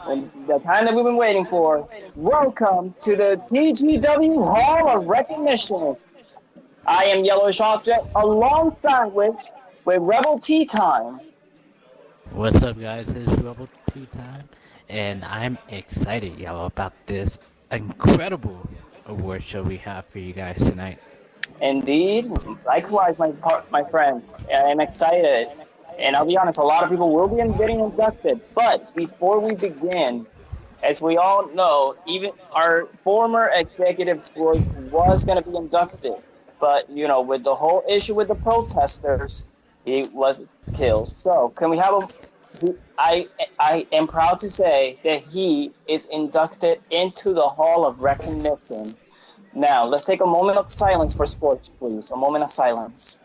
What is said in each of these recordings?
and the time that we've been waiting for. Welcome to the TGW Hall of Recognition. I am Yellowish Object alongside with Rebel Tea Time. What's up, guys? It's Rebel Tea Time, and I'm excited, Yellow, about this incredible award show we have for you guys tonight. Indeed, likewise, my friend. I'm excited, and I'll be honest. A lot of people will be getting inducted. But before we begin, as we all know, even our former executive sport was going to be inducted, but with the whole issue with the protesters, he was killed. So, can we have a? I am proud to say that he is inducted into the Hall of Recognition. Now, let's take a moment of silence for sports, please. A moment of silence.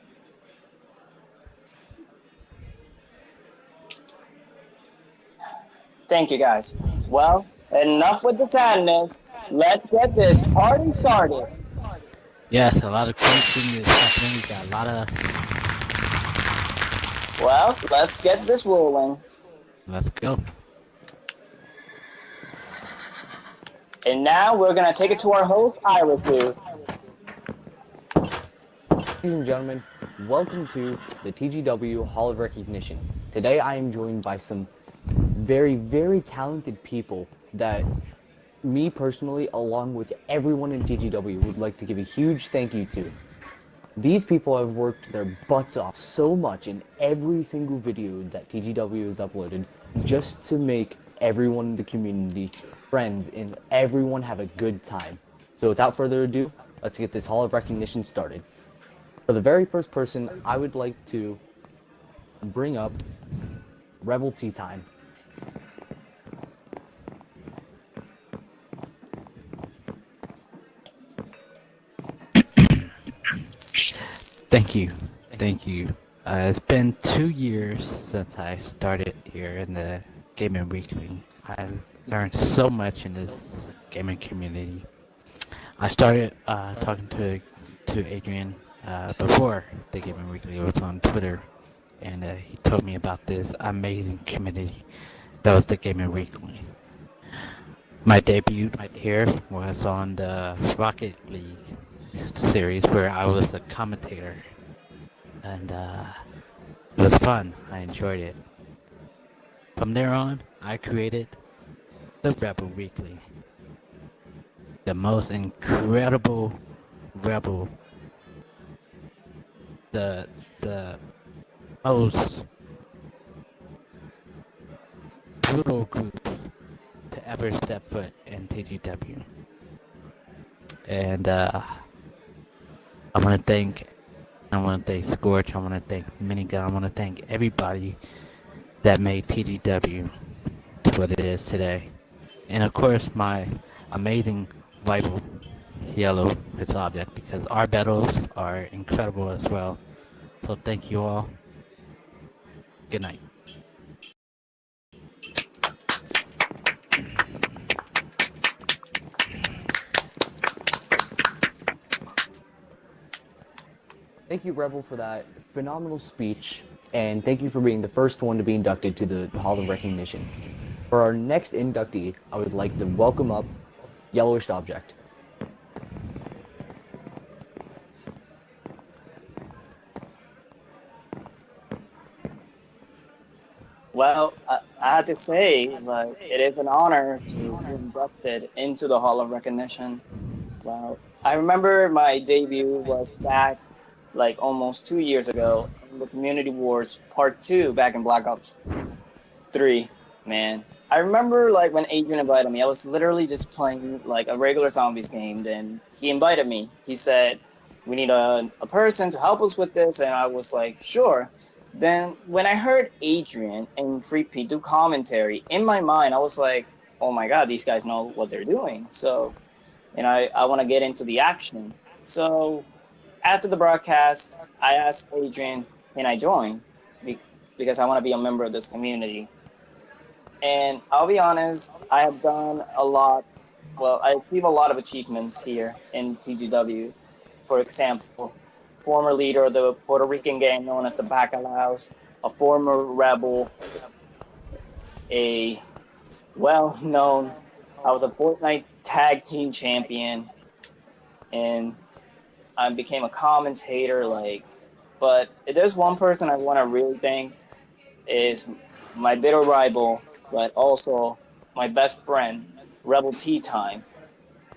Thank you, guys. Well, enough with the sadness. Let's get this party started. Yes, a lot of coaching is happening. We got a lot of. Well, let's get this rolling. Let's go. And now we're going to take it to our host, Iris. Ladies and gentlemen, welcome to the TGW Hall of Recognition. Today I am joined by some very, very talented people that me personally, along with everyone in TGW, would like to give a huge thank you to. These people have worked their butts off so much in every single video that TGW has uploaded just to make everyone in the community friends and everyone have a good time. So without further ado, let's get this Hall of Recognition started. For the very first person, I would like to bring up Rebel Tea Time. Thank you. Thank you. It's been 2 years since I started here in the Gaming Weekly. I learned so much in this gaming community. I started talking to Adrian before the Gaming Weekly was on Twitter, and he told me about this amazing community that was the Gaming Weekly. My debut here was on the Rocket League series where I was a commentator, and it was fun. I enjoyed it. From there on, I created the Rebel Weekly, the most incredible rebel, the most brutal group to ever step foot in TGW. And I want to thank Scorch, I want to thank Minigun, I want to thank everybody that made TGW to what it is today. And of course, my amazing rival, Yellow, its object, because our battles are incredible as well. So thank you all. Good night. Thank you, Rebel, for that phenomenal speech, and thank you for being the first one to be inducted to the Hall of Recognition. For our next inductee, I would like to welcome up Yellowish Object. Well, I have to say, like, it is an honor to be inducted into the Hall of Recognition. Well, I remember my debut was back like almost 2 years ago in the Community Wars Part 2 back in Black Ops 3, man. I remember like when Adrian invited me, I was literally just playing like a regular zombies game. Then he invited me. He said, we need a person to help us with this. And I was like, sure. Then when I heard Adrian and Free Pete do commentary, in my mind, I was like, oh my God, these guys know what they're doing. So, and I want to get into the action. So after the broadcast, I asked Adrian, can I join? Because I want to be a member of this community. And I'll be honest, I have done a lot. Well, I achieved a lot of achievements here in TGW. For example, former leader of the Puerto Rican gang known as the Bacalaos, a former rebel, a well known. I was a Fortnite tag team champion, and I became a commentator. But if there's one person I want to really thank is my bitter rival, but also my best friend, Rebel Tea Time.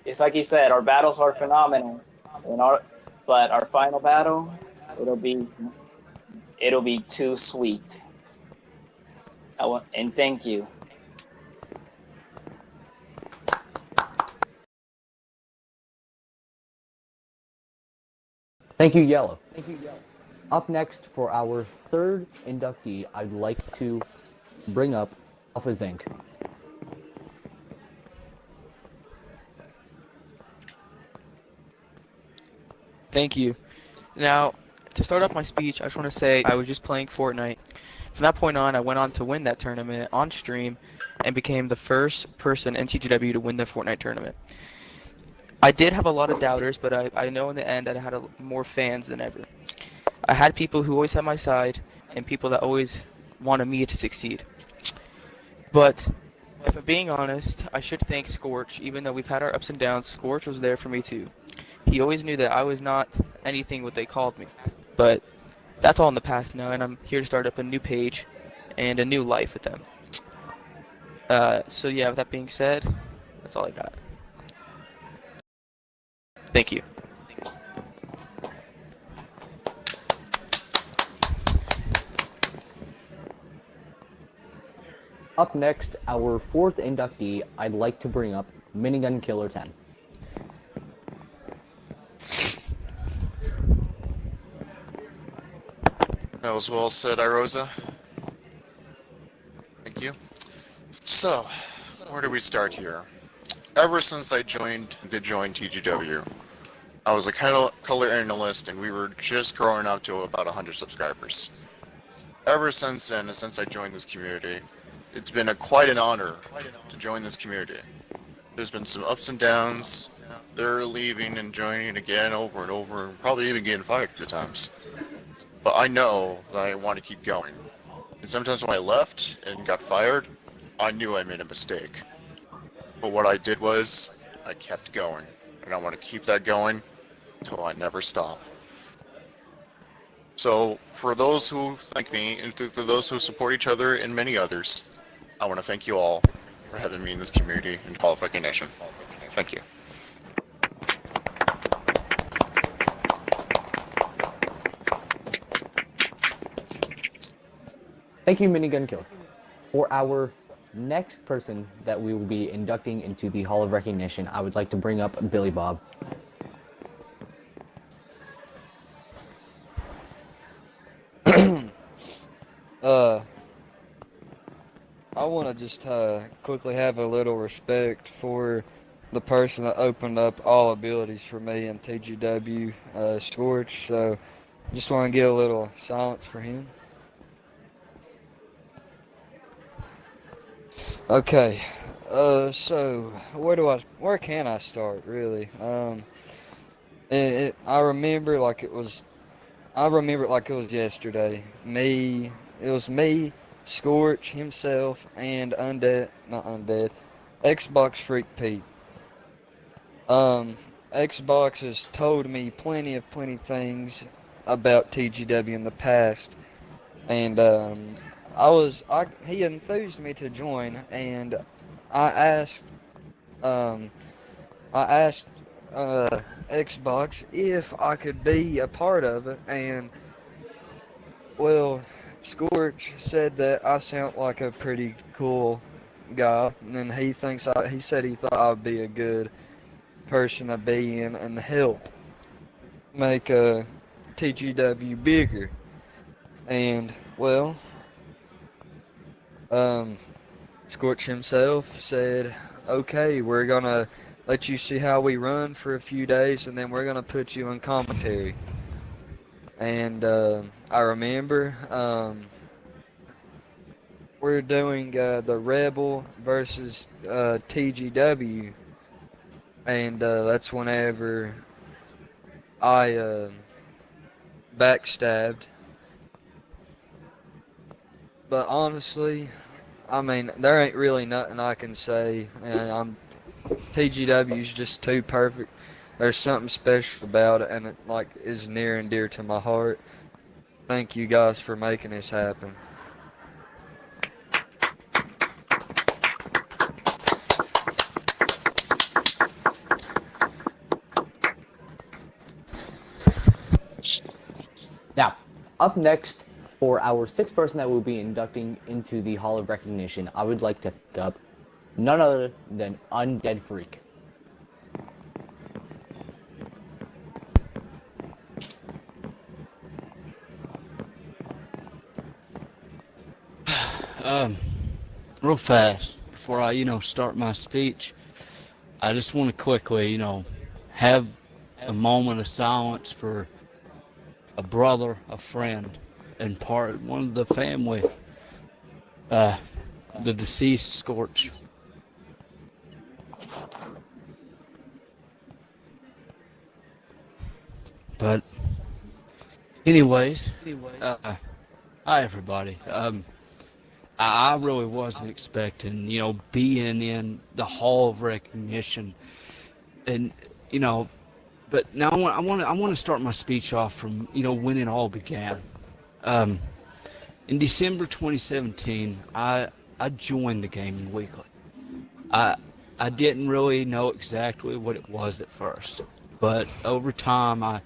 It's like he said, our battles are phenomenal, and our final battle, it'll be it'll be too sweet. And thank you. Thank you, Yellow. Up next for our third inductee, I'd like to bring up Alpha Zinc. Thank you. Now, to start off my speech, I just want to say I was just playing Fortnite. From that point on, I went on to win that tournament on stream and became the first person in TGW to win the Fortnite tournament. I did have a lot of doubters, but I know in the end that I had more fans than ever. I had people who always had my side and people that always wanted me to succeed. But if I'm being honest, I should thank Scorch. Even though we've had our ups and downs, Scorch was there for me too. He always knew that I was not anything what they called me. But that's all in the past now, and I'm here to start up a new page and a new life with them. So yeah, with that being said, that's all I got. Thank you. Up next, our fourth inductee, I'd like to bring up Minigun Killer 10. That was well said, Irosa. Thank you. So, where do we start here? Ever since I joined TGW, I was a color analyst and we were just growing up to about 100 subscribers. Ever since then, and since I joined this community, it's been quite an honor to join this community. There's been some ups and downs. They're leaving and joining again over and over, and probably even getting fired a few times. But I know that I want to keep going. And sometimes when I left and got fired, I knew I made a mistake. But what I did was, I kept going. And I want to keep that going until I never stop. So, for those who thank me, and for those who support each other and many others, I want to thank you all for having me in this community and Hall of Recognition. Thank you. Thank you, Minigun Killer. For our next person that we will be inducting into the Hall of Recognition, I would like to bring up Billy Bob. I want to just quickly have a little respect for the person that opened up all abilities for me in TGW, Scorch. So, just want to get a little silence for him. Okay, so where can I start really? I remember I remember it like it was yesterday. It was me, Scorch himself, and not Undead, Xbox Freak Pete. Xbox has told me plenty things about TGW in the past, and he enthused me to join, and I asked, um, I asked Xbox if I could be a part of it, and well, Scorch said that I sound like a pretty cool guy, and he said he thought I'd be a good person to be in and help make TGW bigger. And well, Scorch himself said, "Okay, we're gonna let you see how we run for a few days, and then we're gonna put you in commentary." And I remember we're doing the Rebel versus TGW, and that's whenever I backstabbed. But honestly, I mean, there ain't really nothing I can say, and TGW's just too perfect. There's something special about it, and it like is near and dear to my heart. Thank you guys for making this happen. Now, up next, for our sixth person that we'll be inducting into the Hall of Recognition, I would like to pick up none other than Undead Freak. Real fast, before I, start my speech, I just want to quickly, have a moment of silence for a brother, a friend, and one of the family, the deceased Scorch. But, anyways, hi everybody. I really wasn't expecting, being in the Hall of Recognition, and but now I want to start my speech off from when it all began. In December 2017, I joined the Gaming Weekly. I didn't really know exactly what it was at first, but over time I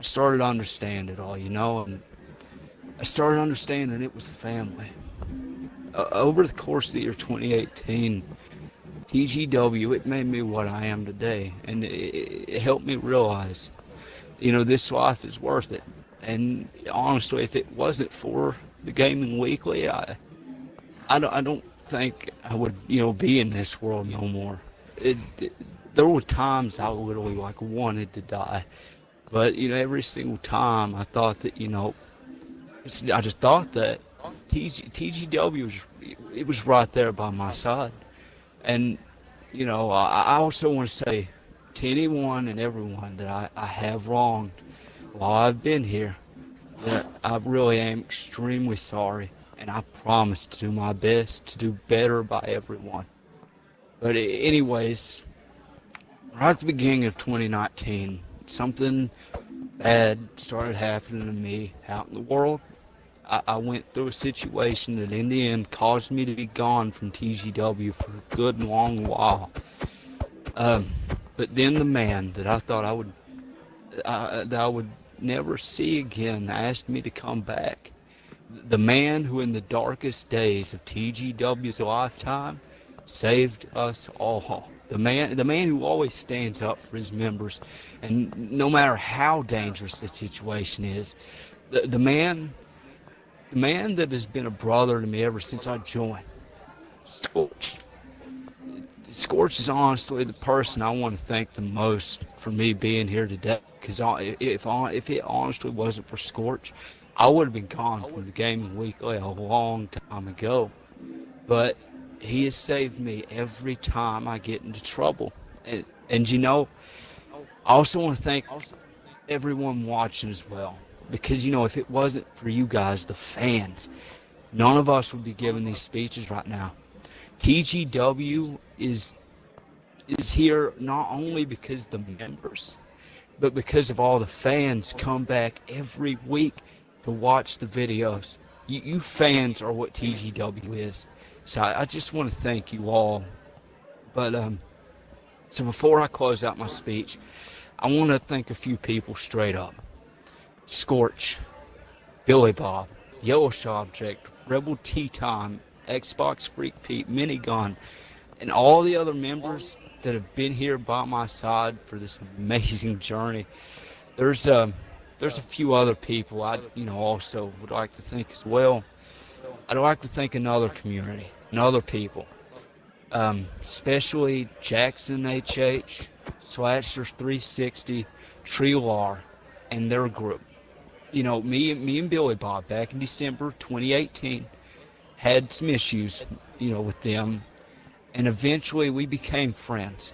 started to understand it all, and I started understanding it was a family. Over the course of the year 2018, TGW, it made me what I am today, and it helped me realize, this life is worth it. And honestly, if it wasn't for the Gaming Weekly, I don't think I would, be in this world no more. There were times I literally wanted to die, but every single time I thought that, I just thought that TGW was right there by my side. And I also want to say to anyone and everyone that I have wronged while I've been here, that I really am extremely sorry, and I promise to do my best to do better by everyone. But anyways, right at the beginning of 2019, something bad started happening to me out in the world. I went through a situation that in the end caused me to be gone from TGW for a good and long while. But then the man that I thought that I would never see again asked me to come back. The man who in the darkest days of TGW's lifetime saved us all. The man who always stands up for his members, and no matter how dangerous the situation is, the man that has been a brother to me ever since I joined, Scorch. Scorch is honestly the person I want to thank the most for me being here today. Because if it honestly wasn't for Scorch, I would have been gone from the Gaming Weekly a long time ago. But he has saved me every time I get into trouble. And I also want to thank everyone watching as well. Because, if it wasn't for you guys, the fans, none of us would be giving these speeches right now. TGW is here not only because the members, but because of all the fans come back every week to watch the videos. You fans are what TGW is. So I just want to thank you all. But, so before I close out my speech, I want to thank a few people straight up. Scorch, Billy Bob, Yellowish Object, Rebel Tea Time, Xbox Freak Pete, Minigun, and all the other members that have been here by my side for this amazing journey. There's a few other people I also would like to thank as well. I'd like to thank another community and other people, especially Jackson HH, Slasher 360, Trilar, and their group. Me and Billy Bob back in December 2018 had some issues, with them, and eventually we became friends.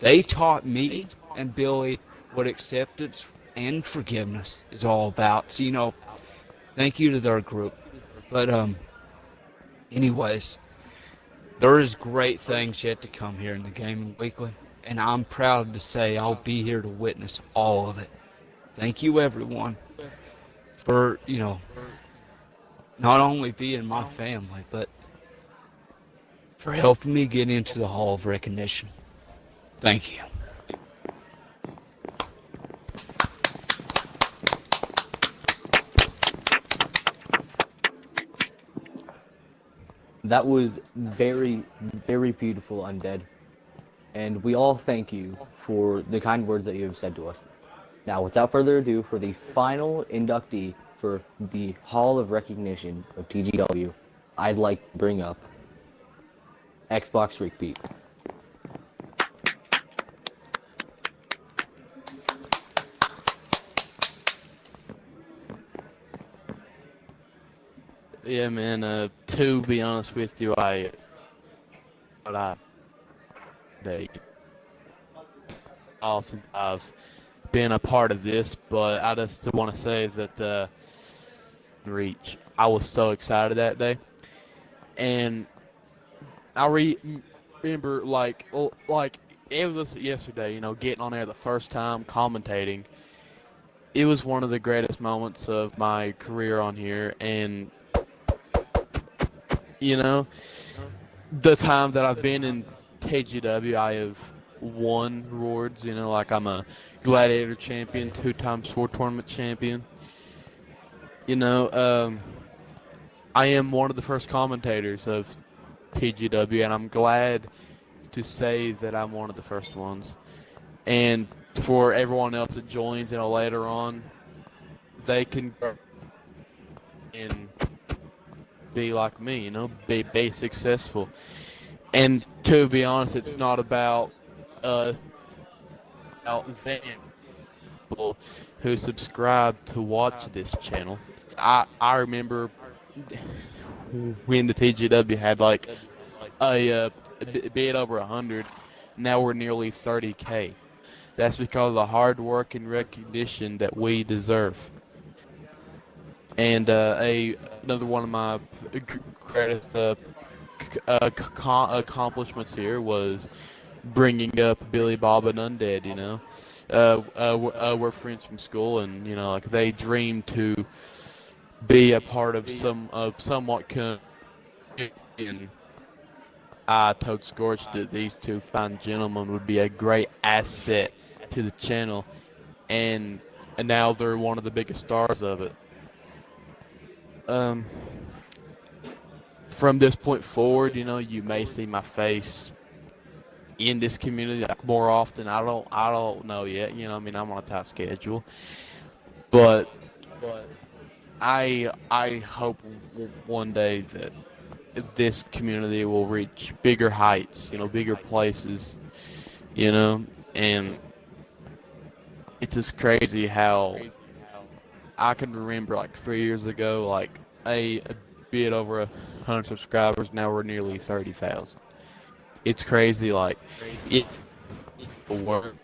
They taught me and Billy what acceptance and forgiveness is all about. So, thank you to their group. But anyways, There is great things yet to come here in the Gaming Weekly, and I'm proud to say I'll be here to witness all of it. Thank you, everyone, for, not only being my family, but for helping me get into the Hall of Recognition. Thank you. That was very, very beautiful, Undead. And we all thank you for the kind words that you have said to us. Now, without further ado, for the final inductee for the Hall of Recognition of TGW, I'd like to bring up Xbox Freak Pete. Yeah, man. To be honest with you, they awesome. I've been a part of this, but I just want to say that reach. I was so excited that day, and I remember like it was yesterday. Getting on there the first time commentating. It was one of the greatest moments of my career on here, and the time that I've been in TGW, I have won awards. Like I'm a gladiator champion, 2-time sword tournament champion. I am one of the first commentators of TGW, and I'm glad to say that I'm one of the first ones. And for everyone else that joins, later on, they can and be like me, be successful. And to be honest, it's not about them, people who subscribe to watch this channel. I remember when the TGW had like a bit over 100. Now we're nearly 30K. That's because of the hard work and recognition that we deserve. And another one of my greatest accomplishments here was bringing up Billy Bob and Undead. We're friends from school, and like they dream to be a part of somewhat. And I told Scorch that these two fine gentlemen would be a great asset to the channel, and now they're one of the biggest stars of it. From this point forward, you may see my face in this community more often. I don't know yet. I'm on a tight schedule, but I hope one day that this community will reach bigger heights, bigger places, and it's just crazy how I can remember like 3 years ago, like a bit over 100 subscribers. Now we're nearly 30,000. It's crazy, like it work,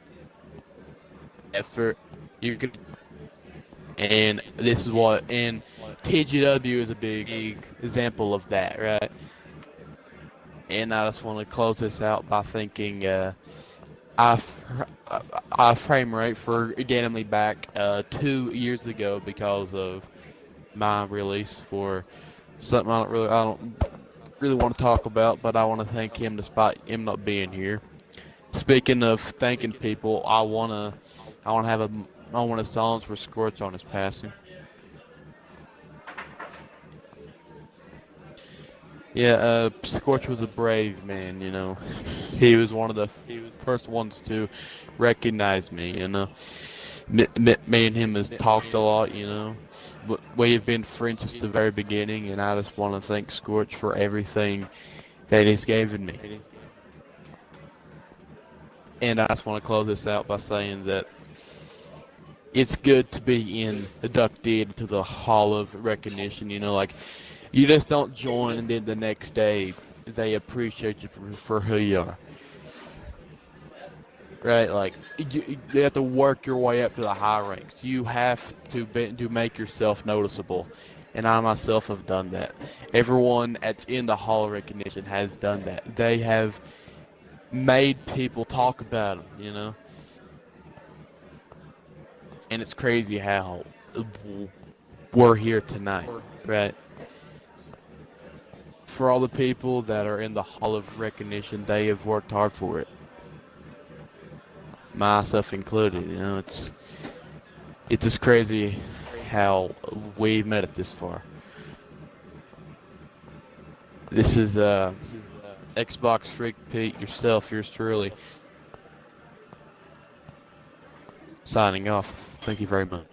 effort, you can, and this is what, and TGW is a big example of that, right? And I just want to close this out by thanking I frame rate for getting me back 2 years ago because of my release for something I don't really want to talk about, but I want to thank him despite him not being here. Speaking of thanking people, I want to have a moment of silence for Scorch on his passing. Yeah, Scorch was a brave man, He was one of the first ones to recognize me, Me and him has talked a lot, We have been friends since the very beginning, and I just want to thank Scorch for everything that he's given me. And I just want to close this out by saying that it's good to be inducted to the Hall of Recognition, like you just don't join and then the next day they appreciate you for who you are. Right, like you have to work your way up to the high ranks. You have to make yourself noticeable, and I myself have done that. Everyone that's in the Hall of Recognition has done that. They have made people talk about them, you know? And it's crazy how we're here tonight, right? For all the people that are in the Hall of Recognition, they have worked hard for it. Myself included, you know, it's just crazy how we've made it this far. This is Xbox Freak Pete, yourself, yours truly, signing off. Thank you very much.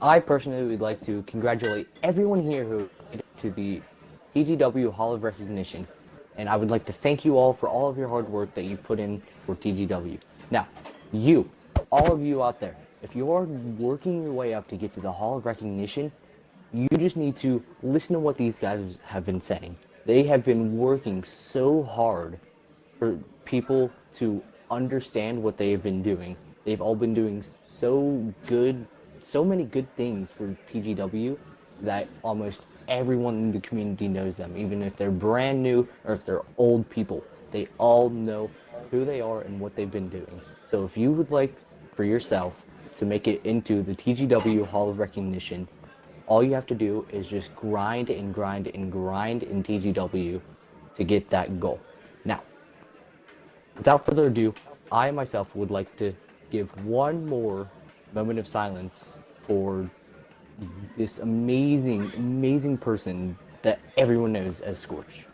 I personally would like to congratulate everyone here who made it to the TGW Hall of Recognition, and I would like to thank you all for all of your hard work that you've put in for TGW. Now, all of you out there, if you are working your way up to get to the Hall of Recognition, you just need to listen to what these guys have been saying. They have been working so hard for people to understand what they have been doing. They've all been doing so many good things for TGW that almost everyone in the community knows them. Even if they're brand new or if they're old people, they all know who they are and what they've been doing. So if you would like for yourself to make it into the TGW Hall of Recognition, all you have to do is just grind and grind and grind in TGW to get that goal. Now, without further ado, I myself would like to give one more moment of silence for this amazing, amazing person that everyone knows as Scorch.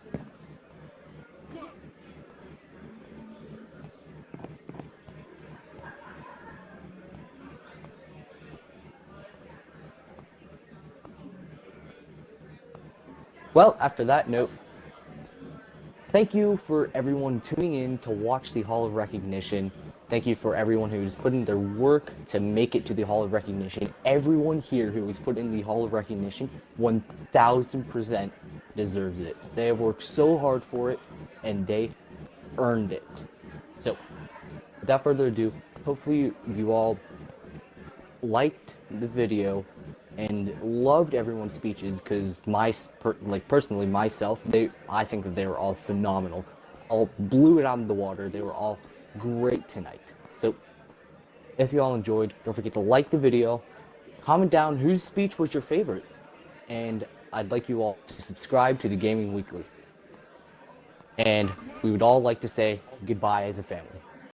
Well, after that note, thank you for everyone tuning in to watch the Hall of Recognition. Thank you for everyone who's put in their work to make it to the Hall of Recognition. Everyone here who has put in the Hall of Recognition 1000% deserves it. They have worked so hard for it, and they earned it. So, without further ado, hopefully you all liked the video and loved everyone's speeches, because personally myself, I think that they were all phenomenal. All blew it out of the water. They were all great tonight. So if you all enjoyed, don't forget to like the video, comment down whose speech was your favorite, and I'd like you all to subscribe to the Gaming Weekly. And we would all like to say goodbye as a family.